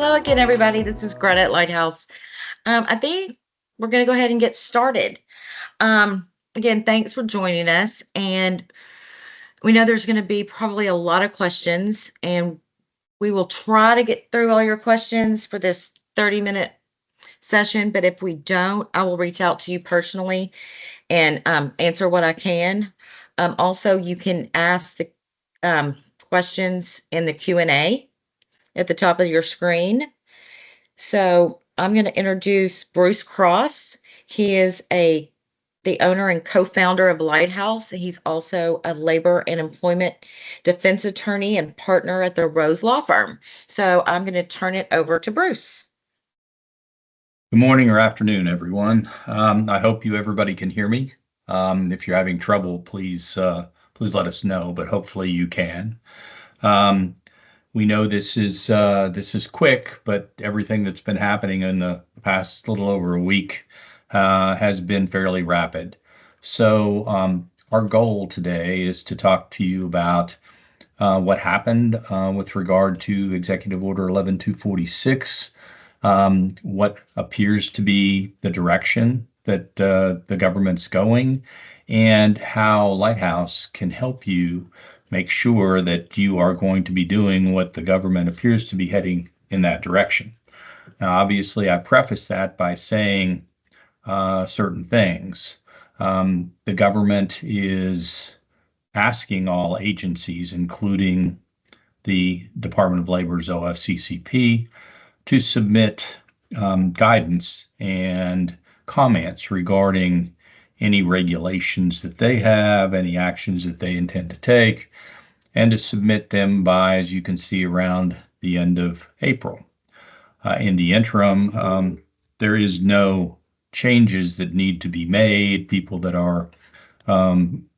Hello again, everybody. This is Greta at Lighthouse. I think we're going to go ahead and get started. Again, thanks for joining us. And we know there's going to be probably a lot of questions, and we will try to get through all your questions for this 30-minute session. But if we don't, I will reach out to you personally and answer what I can. Also, you can ask the questions in the Q&A at the top of your screen. So I'm going to introduce Bruce Cross. He is the owner and co-founder of Lighthouse. He's also a labor and employment defense attorney and partner at the Rose Law Firm. So I'm going to turn it over to Bruce. Good morning or afternoon, everyone. I hope everybody can hear me. If you're having trouble, please let us know, but hopefully you can. We know this is quick, but everything that's been happening in the past little over a week has been fairly rapid. So our goal today is to talk to you about what happened with regard to Executive Order 11246, what appears to be the direction that the government's going, and how Lighthouse can help you make sure that you are going to be doing what the government appears to be heading in that direction. Now, obviously, I preface that by saying certain things. The government is asking all agencies, including the Department of Labor's OFCCP, to submit guidance and comments regarding any regulations that they have, any actions that they intend to take, and to submit them by, as you can see, around the end of April. In the interim, there is no changes that need to be made. People that are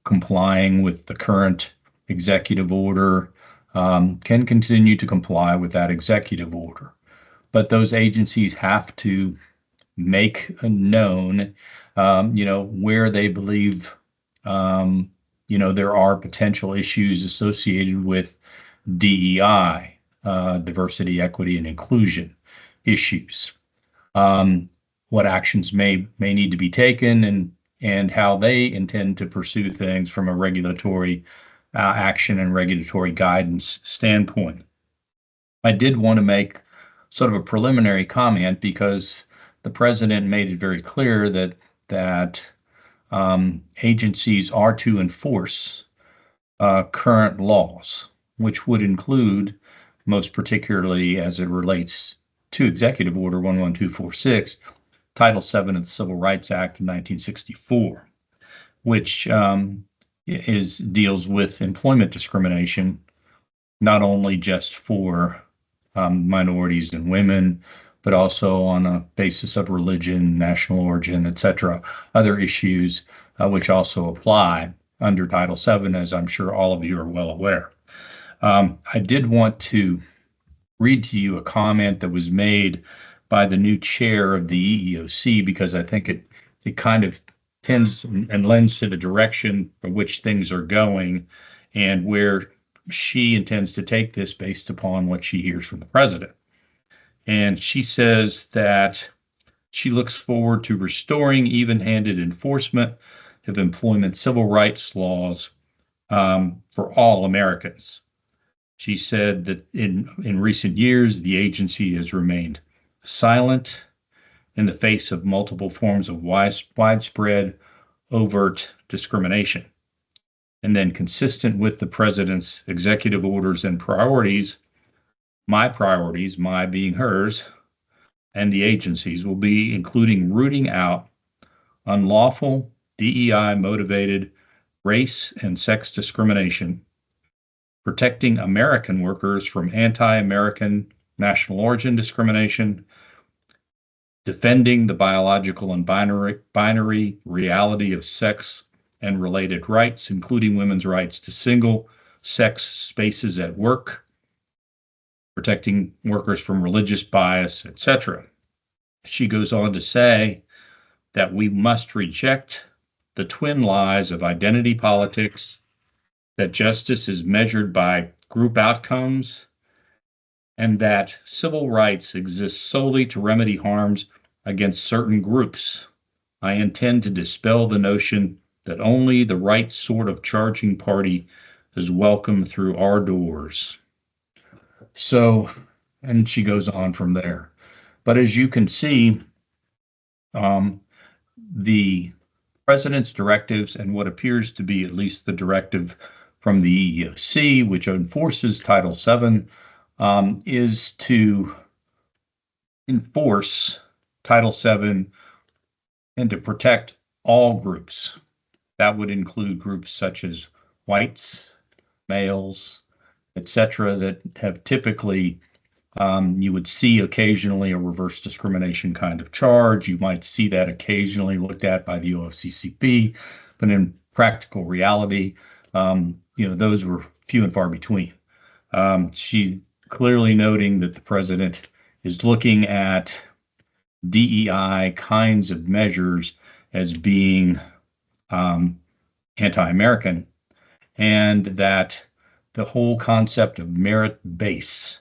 complying with the current executive order can continue to comply with that executive order. But those agencies have to make known, where they believe, there are potential issues associated with DEI, diversity, equity, and inclusion issues. What actions may need to be taken, and how they intend to pursue things from a regulatory action and regulatory guidance standpoint. I did want to make sort of a preliminary comment because the president made it very clear that agencies are to enforce current laws, which would include, most particularly as it relates to Executive Order 11246, Title VII of the Civil Rights Act of 1964, which deals with employment discrimination, not only just for minorities and women, but also on a basis of religion, national origin, etc., other issues which also apply under Title VII, as I'm sure all of you are well aware. I did want to read to you a comment that was made by the new chair of the EEOC, because I think it kind of tends and lends to the direction for which things are going and where she intends to take this based upon what she hears from the president. And she says that she looks forward to restoring even-handed enforcement of employment civil rights laws for all Americans. She said that in recent years, the agency has remained silent in the face of multiple forms of widespread, overt discrimination. And then, consistent with the president's executive orders and priorities, my being hers, and the agencies will be including rooting out unlawful DEI-motivated race and sex discrimination, protecting American workers from anti-American national origin discrimination, defending the biological and binary reality of sex and related rights, including women's rights to single-sex spaces at work, protecting workers from religious bias, etc. She goes on to say that we must reject the twin lies of identity politics, that justice is measured by group outcomes, and that civil rights exist solely to remedy harms against certain groups. I intend to dispel the notion that only the right sort of charging party is welcome through our doors. So, and she goes on from there. But as you can see, um, the president's directives and what appears to be at least the directive from the EEOC, which enforces Title VII, is to enforce Title VII and to protect all groups. That would include groups such as whites, males, etc., that have typically you would see occasionally a reverse discrimination kind of charge. You might see that occasionally looked at by the OFCCP, but in practical reality, those were few and far between. She clearly noting that the president is looking at DEI kinds of measures as being anti-American, and that the whole concept of merit-based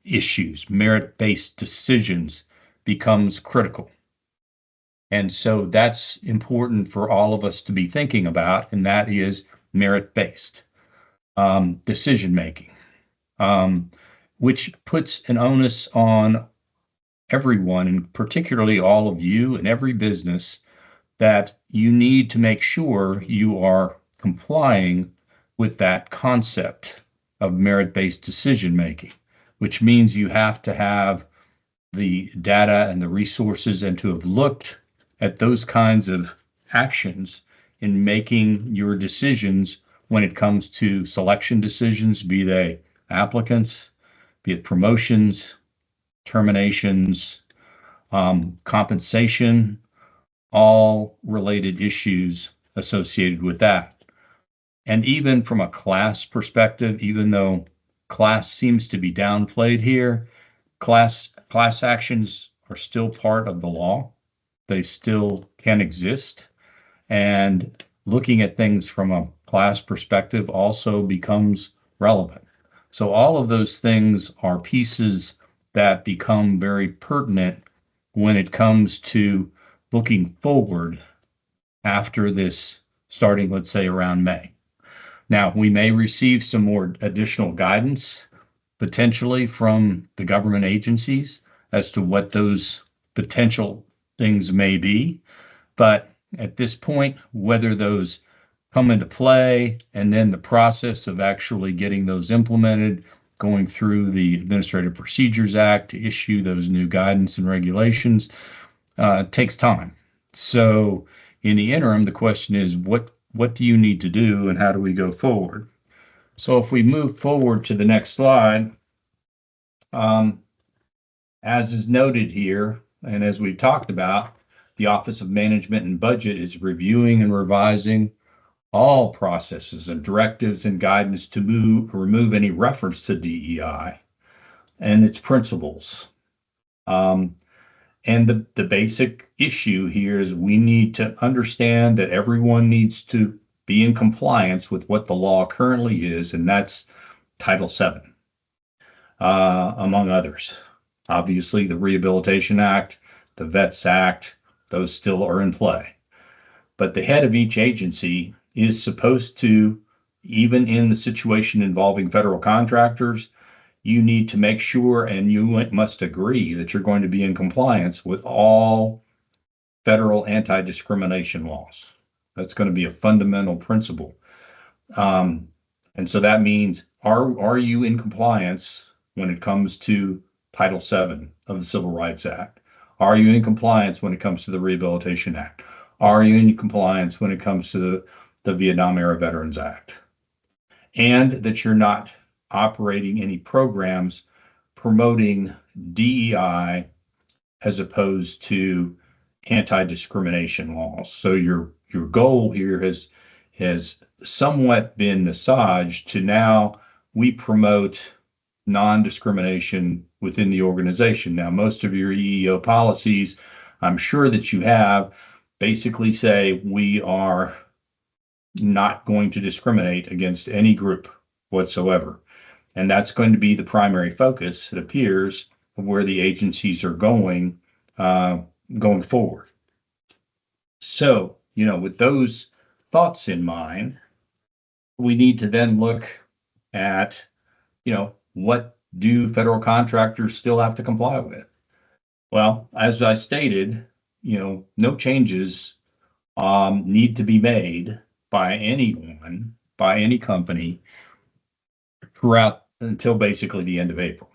issues, merit-based decisions becomes critical. And so that's important for all of us to be thinking about, and that is merit-based decision making, which puts an onus on everyone, and particularly all of you and every business, that you need to make sure you are complying with that concept of merit-based decision making, which means you have to have the data and the resources and to have looked at those kinds of actions in making your decisions when it comes to selection decisions, be they applicants, be it promotions, terminations, compensation, all related issues associated with that. And even from a class perspective, even though class seems to be downplayed here, class actions are still part of the law. They still can exist. And looking at things from a class perspective also becomes relevant. So all of those things are pieces that become very pertinent when it comes to looking forward after this, starting, let's say, around May. Now, we may receive some more additional guidance potentially from the government agencies as to what those potential things may be. But at this point, whether those come into play and then the process of actually getting those implemented, going through the Administrative Procedures Act to issue those new guidance and regulations, takes time. So in the interim, the question is, what do you need to do and how do we go forward? So if we move forward to the next slide, as is noted here, and as we've talked about, the Office of Management and Budget is reviewing and revising all processes and directives and guidance to remove any reference to DEI and its principles. And the basic issue here is we need to understand that everyone needs to be in compliance with what the law currently is, and that's Title VII, among others. Obviously, the Rehabilitation Act, the Vets Act, those still are in play. But the head of each agency is supposed to, even in the situation involving federal contractors, you need to make sure and you must agree that you're going to be in compliance with all federal anti-discrimination laws. That's going to be a fundamental principle. And so that means, are you in compliance when it comes to Title VII of the Civil Rights Act? Are you in compliance when it comes to the Rehabilitation Act? Are you in compliance when it comes to the Vietnam Era Veterans Act? And that you're not operating any programs promoting DEI as opposed to anti-discrimination laws. So your goal here has somewhat been massaged to now we promote non-discrimination within the organization. Now, most of your EEO policies, I'm sure that you have, basically say we are not going to discriminate against any group whatsoever. And that's going to be the primary focus, it appears, of where the agencies are uh, going forward. So, with those thoughts in mind, we need to then look at, what do federal contractors still have to comply with? Well, as I stated, no changes need to be made by anyone, by any company throughout until basically the end of April.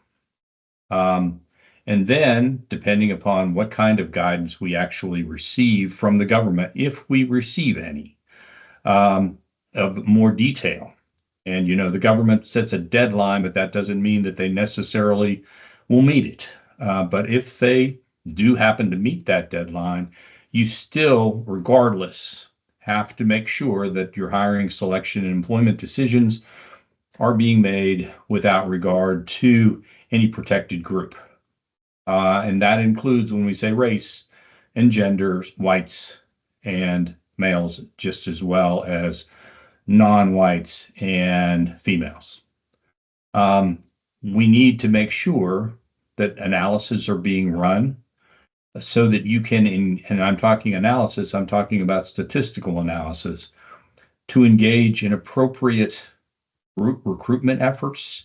Um, and then, depending upon what kind of guidance we actually receive from the government, if we receive any, um, of more detail. And, the government sets a deadline, but that doesn't mean that they necessarily will meet it. But if they do happen to meet that deadline, you still, regardless, have to make sure that your hiring, selection, and employment decisions are being made without regard to any protected group. And that includes, when we say race and genders, whites and males, just as well as non-whites and females. Um, we need to make sure that analyses are being run so that you can, and I'm talking analysis, I'm talking about statistical analysis, to engage in appropriate recruitment efforts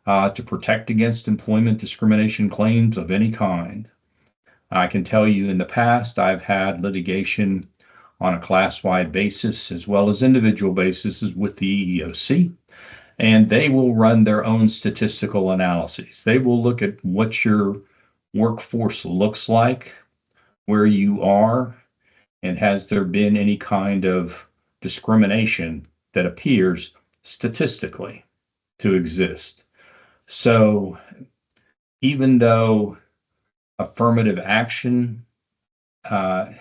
to protect against employment discrimination claims of any kind. I can tell you in the past, I've had litigation on a class-wide basis as well as individual basis with the EEOC, and they will run their own statistical analyses. They will look at what your workforce looks like, where you are, and has there been any kind of discrimination that appears statistically to exist. So even though affirmative action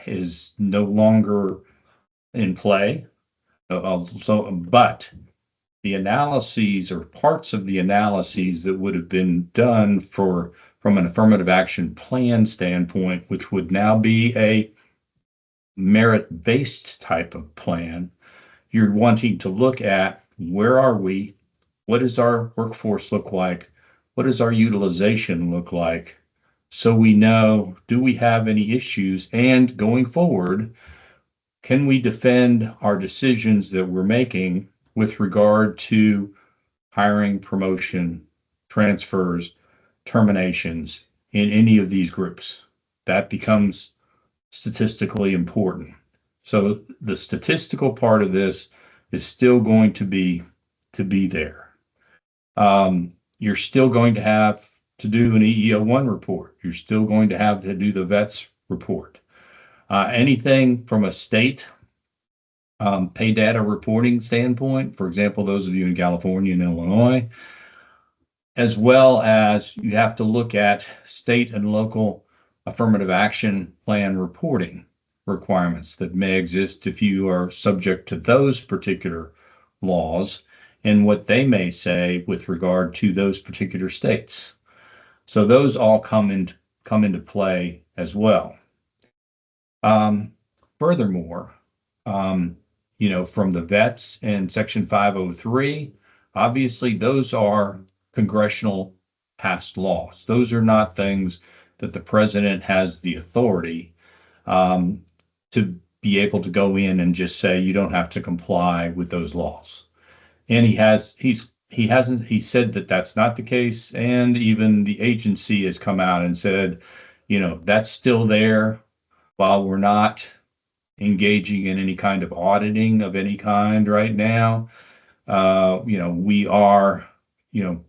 is no longer in play, but the analyses or parts of the analyses that would have been done from an affirmative action plan standpoint, which would now be a merit-based type of plan, you're wanting to look at where are we? What does our workforce look like? What does our utilization look like? So we know, do we have any issues? And going forward, can we defend our decisions that we're making with regard to hiring, promotion, transfers, terminations in any of these groups? That becomes statistically important. So the statistical part of this is still going to be there. You're still going to have to do an EEO1 report. You're still going to have to do the VETS report. Anything from a state pay data reporting standpoint, for example, those of you in California and Illinois, as well as you have to look at state and local affirmative action plan reporting requirements that may exist if you are subject to those particular laws and what they may say with regard to those particular states. So those all come into play as well. Um, Furthermore, um, from the vets and Section 503, obviously those are congressional passed laws. Those are not things that the president has the authority um, to be able to go in and just say you don't have to comply with those laws. And he said that that's not the case. And even the agency has come out and said, that's still there while we're not engaging in any kind of auditing of any kind right now. We are, going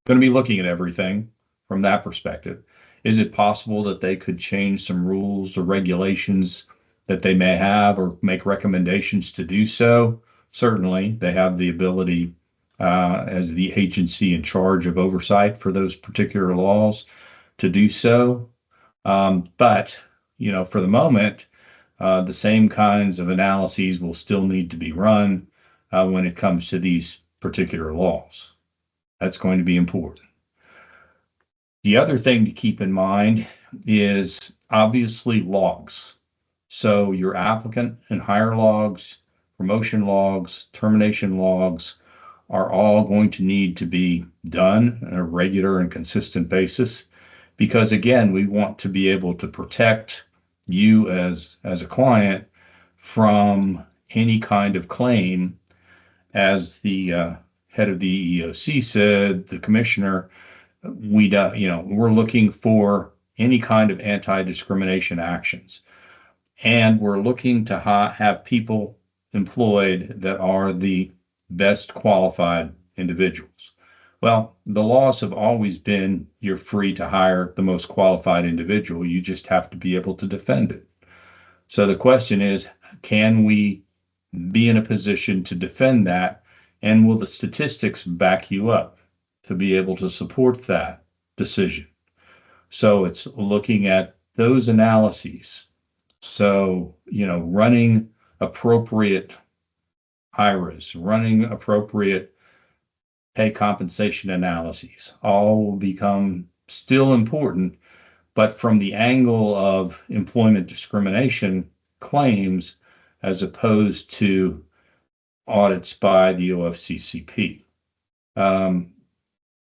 to be looking at everything from that perspective. Is it possible that they could change some rules or regulations that they may have or make recommendations to do so? Certainly, they have the ability as the agency in charge of oversight for those particular laws to do so. But, for the moment, the same kinds of analyses will still need to be run when it comes to these particular laws. That's going to be important. The other thing to keep in mind is obviously logs. So your applicant and hire logs, promotion logs, termination logs are all going to need to be done on a regular and consistent basis because again, we want to be able to protect you as a client from any kind of claim. As the head of the EEOC said, the commissioner, we're looking for any kind of anti-discrimination actions, and we're looking to have people employed that are the best qualified individuals. Well, the laws have always been you're free to hire the most qualified individual. You just have to be able to defend it. So the question is, can we be in a position to defend that? And will the statistics back you up to be able to support that decision? So it's looking at those analyses. So, running appropriate IRAs, running appropriate pay compensation analyses, all will become still important, but from the angle of employment discrimination claims as opposed to audits by the OFCCP. Um,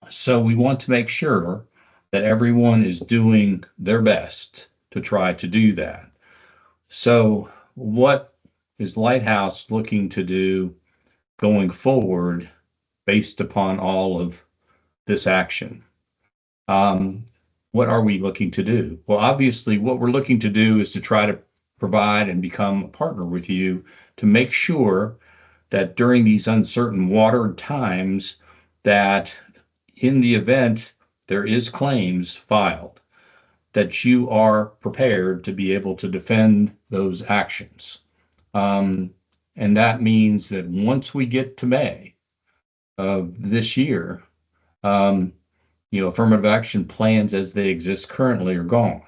so we want to make sure that everyone is doing their best to try to do that. So, what is Lighthouse looking to do going forward based upon all of this action? Um, what are we looking to do? Well, obviously, what we're looking to do is to try to provide and become a partner with you to make sure that during these uncertain water times, that in the event there is claims filed, that you are prepared to be able to defend those actions. Um, and that means that once we get to May of this year, um, affirmative action plans as they exist currently are gone.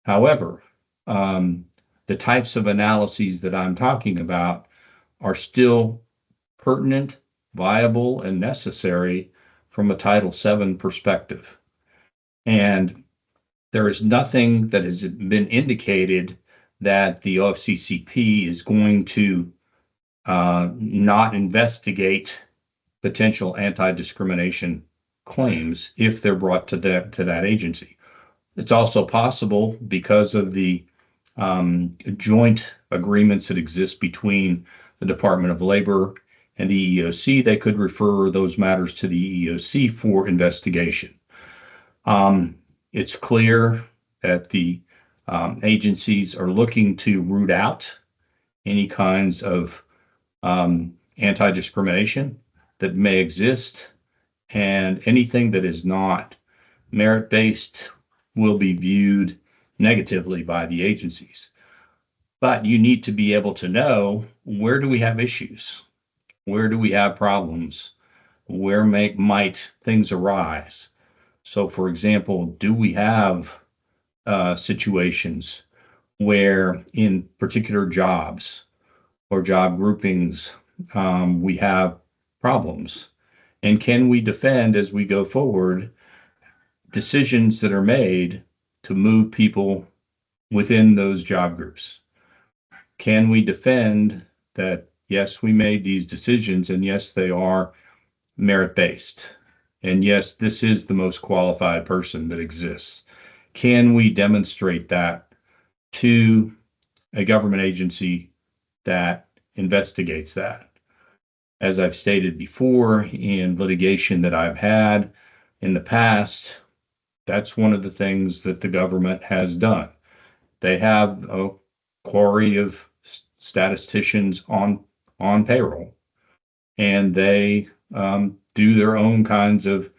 However, the types of analyses that I'm talking about are still pertinent, viable, and necessary from a Title VII perspective. And there is nothing that has been indicated that the OFCCP is going to not investigate potential anti-discrimination claims if they're brought to that agency. It's also possible because of the joint agreements that exist between the Department of Labor and the EEOC, they could refer those matters to the EEOC for investigation. It's clear that the agencies are looking to root out any kinds of anti-discrimination that may exist, and anything that is not merit-based will be viewed negatively by the agencies. But you need to be able to know, where do we have issues? Where do we have problems? Where might things arise? So, for example, do we have situations where in particular jobs or job groupings we have problems? And can we defend as we go forward decisions that are made to move people within those job groups? Can we defend that, yes, we made these decisions, and yes, they are merit-based, and yes, this is the most qualified person that exists? Can we demonstrate that to a government agency that investigates that? As I've stated before in litigation that I've had in the past, that's one of the things that the government has done. They have a quarry of statisticians on payroll, and they do their own kinds of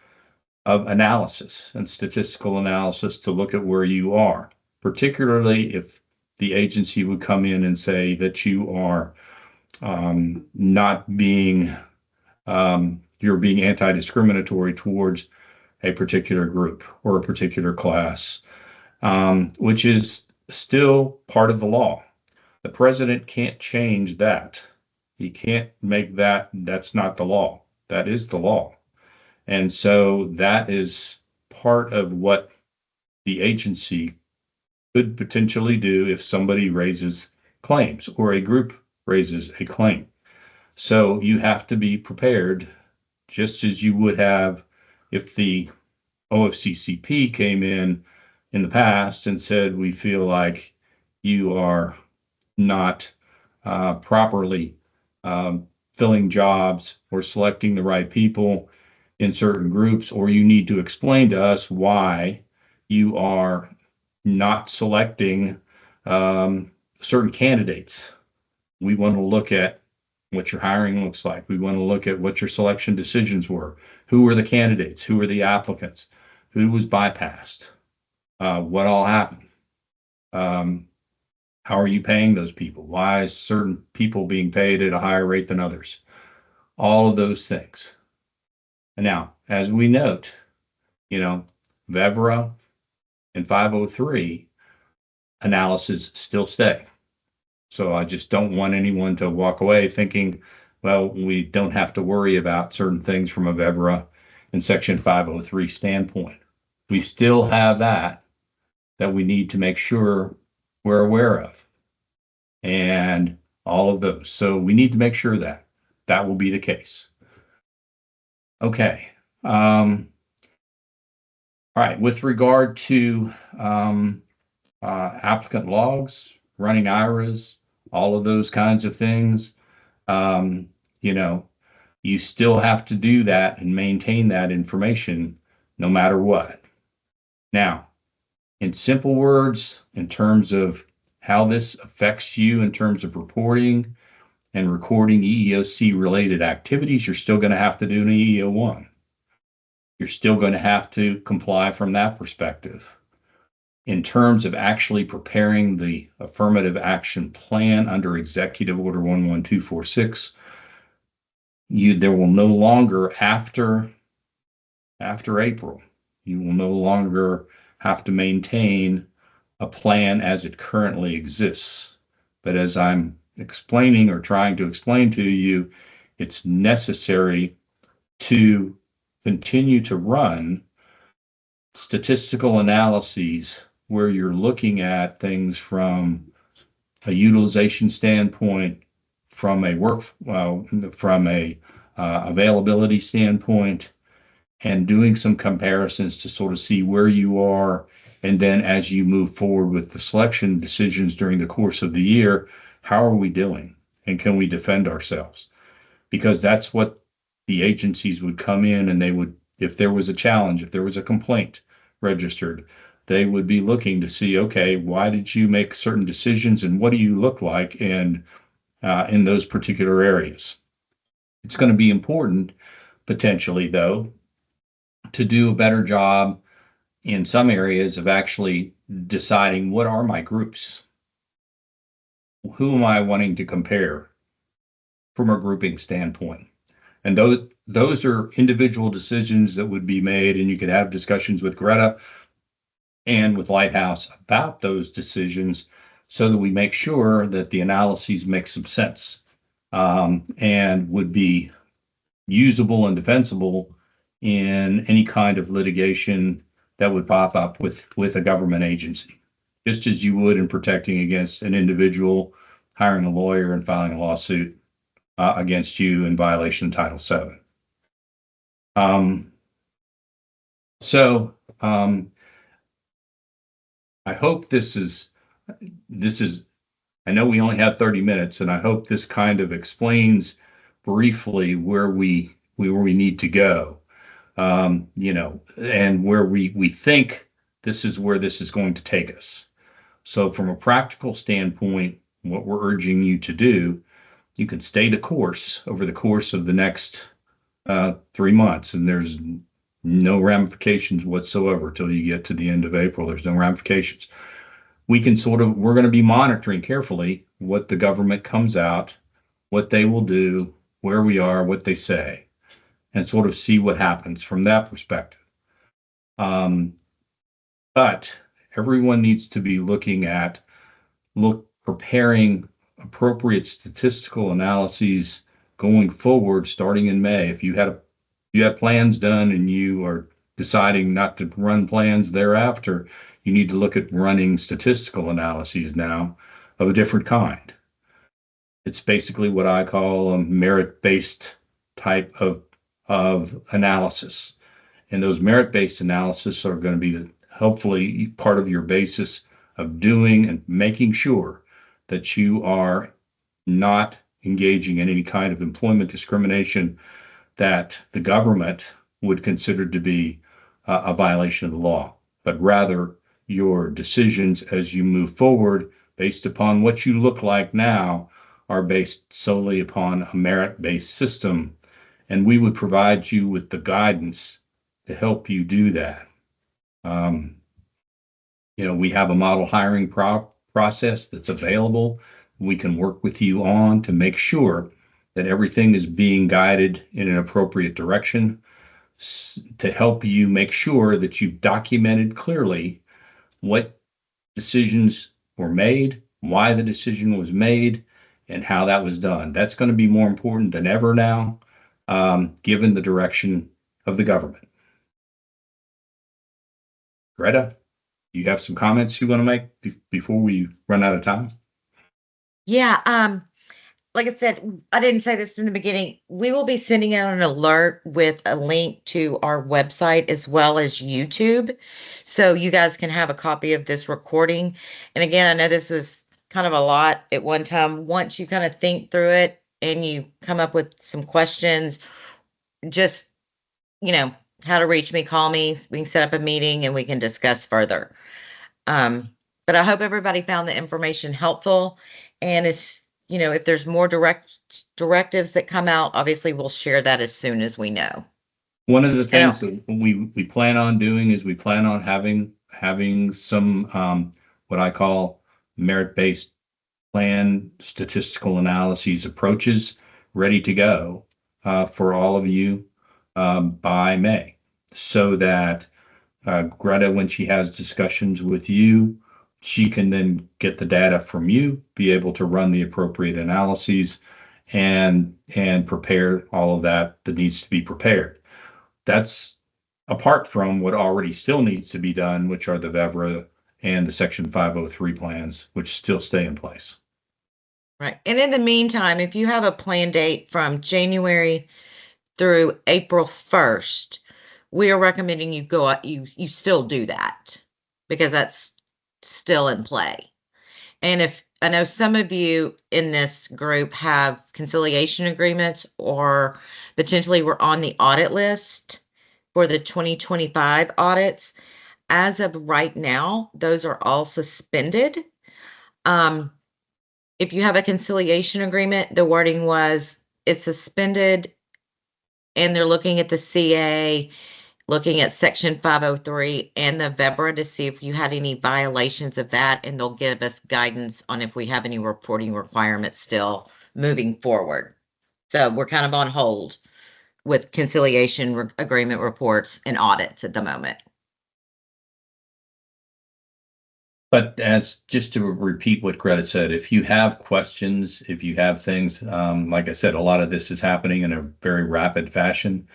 analysis and statistical analysis to look at where you are, particularly if the agency would come in and say that you are not being you're being anti-discriminatory towards a particular group or a particular class, which is still part of the law. The president can't change that. He can't make that's not the law. That is the law. And so that is part of what the agency could potentially do if somebody raises claims or a group raises a claim. So you have to be prepared, just as you would have if the OFCCP came in the past and said, we feel like you are not properly filling jobs or selecting the right people in certain groups, or you need to explain to us why you are not selecting um, certain candidates. We want to look at what your hiring looks like. We want to look at what your selection decisions were. Who were the candidates? Who were the applicants? Who was bypassed? What all happened? Um, how are you paying those people? Why is certain people being paid at a higher rate than others? All of those things. And now, as we note, you know, VEVRA and 503 analysis still stay. So I just don't want anyone to walk away thinking, well, we don't have to worry about certain things from a VEVRA and Section 503 standpoint. We still have that we need to make sure we're aware of, and all of those. So we need to make sure that will be the case. Okay. All right. With regard to applicant logs, running IRAs, all of those kinds of things, um, you know, you still have to do that and maintain that information no matter what. Now, in simple words, in terms of how this affects you in terms of reporting and recording EEOC related activities, you're still going to have to do an EEO1. You're still going to have to comply from that perspective. In terms of actually preparing the affirmative action plan under Executive Order 11246, there will no longer, after April, you will no longer have to maintain a plan as it currently exists. But as I'm explaining or trying to explain to you, it's necessary to continue to run statistical analyses where you're looking at things from a utilization standpoint, from a availability standpoint, and doing some comparisons to sort of see where you are. And then as you move forward with the selection decisions during the course of the year, how are we doing? And can we defend ourselves? Because that's what the agencies would come in and they would, if there was a challenge, if there was a complaint registered, they would be looking to see, okay, why did you make certain decisions and what do you look like in those particular areas? It's going to be important potentially, though, to do a better job in some areas of actually deciding what are my groups? Who am I wanting to compare from a grouping standpoint? And those are individual decisions that would be made, and you could have discussions with Greta and with Lighthouse about those decisions so that we make sure that the analyses make some sense and would be usable and defensible in any kind of litigation that would pop up with a government agency, just as you would in protecting against an individual hiring a lawyer and filing a lawsuit against you in violation of Title VII. So I hope this is, I know we only have 30 minutes, and I hope this kind of explains briefly where we need to go, and where we think this is where this is going to take us. So from a practical standpoint, what we're urging you to do, you can stay the course over the course of the next 3 months, and there's no ramifications whatsoever till you get to the end of April. There's no ramifications. We're going to be monitoring carefully what the government comes out, what they will do, where we are, what they say, and sort of see what happens from that perspective. But everyone needs to be looking at preparing appropriate statistical analyses going forward, starting in May. If you have plans done and you are deciding not to run plans thereafter, you need to look at running statistical analyses now of a different kind. It's basically what I call a merit-based type of analysis. And those merit-based analysis are going to be hopefully part of your basis of doing and making sure that you are not engaging in any kind of employment discrimination that the government would consider to be a violation of the law, but rather your decisions as you move forward based upon what you look like now are based solely upon a merit-based system. And we would provide you with the guidance to help you do that. Um, we have a model hiring process that's available. We can work with you on to make sure that everything is being guided in an appropriate direction to help you make sure that you've documented clearly what decisions were made, why the decision was made, and how that was done. That's going to be more important than ever now, given the direction of the government. Greta, you have some comments you want to make before we run out of time? Yeah, like I said, I didn't say this in the beginning. We will be sending out an alert with a link to our website as well as YouTube. So you guys can have a copy of this recording. And again, I know this was kind of a lot at one time. Once you kind of think through it and you come up with some questions, just, you know, how to reach me, call me. We can set up a meeting and we can discuss further. Um, but I hope everybody found the information helpful. And if there's more directives that come out, obviously we'll share that as soon as we know. One of the I don't, things that we plan on doing is we plan on having some what I call merit-based plan statistical analyses approaches ready to go for all of you by May, so that Greta, when she has discussions with you, she can then get the data from you, be able to run the appropriate analyses, and prepare all of that needs to be prepared. That's apart from what already still needs to be done, which are the VEVRA and the Section 503 plans, which still stay in place. right. And in the meantime, if you have a plan date from January through April 1st, we are recommending you go out, you still do that because that's still in play. And if I know some of you in this group have conciliation agreements or potentially were on the audit list for the 2025 audits, as of right now, those are all suspended. Um, if you have a conciliation agreement, the wording was it's suspended and they're looking at the CA, looking at Section 503 and the VEBRA to see if you had any violations of that, and they'll give us guidance on if we have any reporting requirements still moving forward. So we're kind of on hold with conciliation agreement reports and audits at the moment. But as just to repeat what Greta said, if you have questions, if you have things, like I said, a lot of this is happening in a very rapid fashion.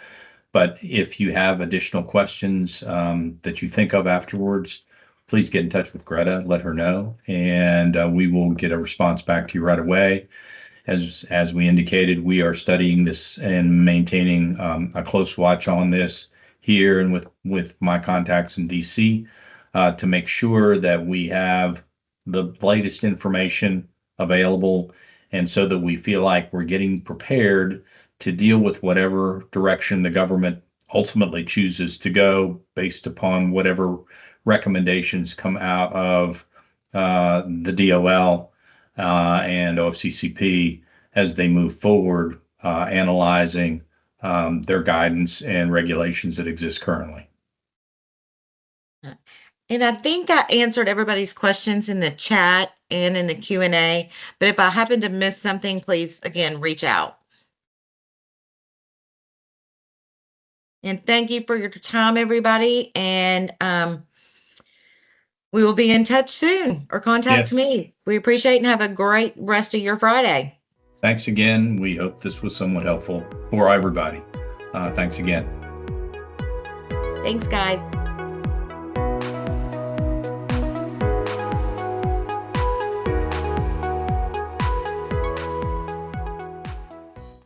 But if you have additional questions that you think of afterwards, please get in touch with Greta, let her know, and we will get a response back to you right away. As we indicated, we are studying this and maintaining a close watch on this here and with my contacts in DC to make sure that we have the latest information available, and so that we feel like we're getting prepared to deal with whatever direction the government ultimately chooses to go based upon whatever recommendations come out of the DOL and OFCCP as they move forward, analyzing their guidance and regulations that exist currently. And I think I answered everybody's questions in the chat and in the Q&A, but if I happen to miss something, please, again, reach out. And thank you for your time, everybody. And we will be in touch soon, or contact Yes. me. We appreciate and have a great rest of your Friday. Thanks again. We hope this was somewhat helpful for everybody. Thanks again. Thanks, guys.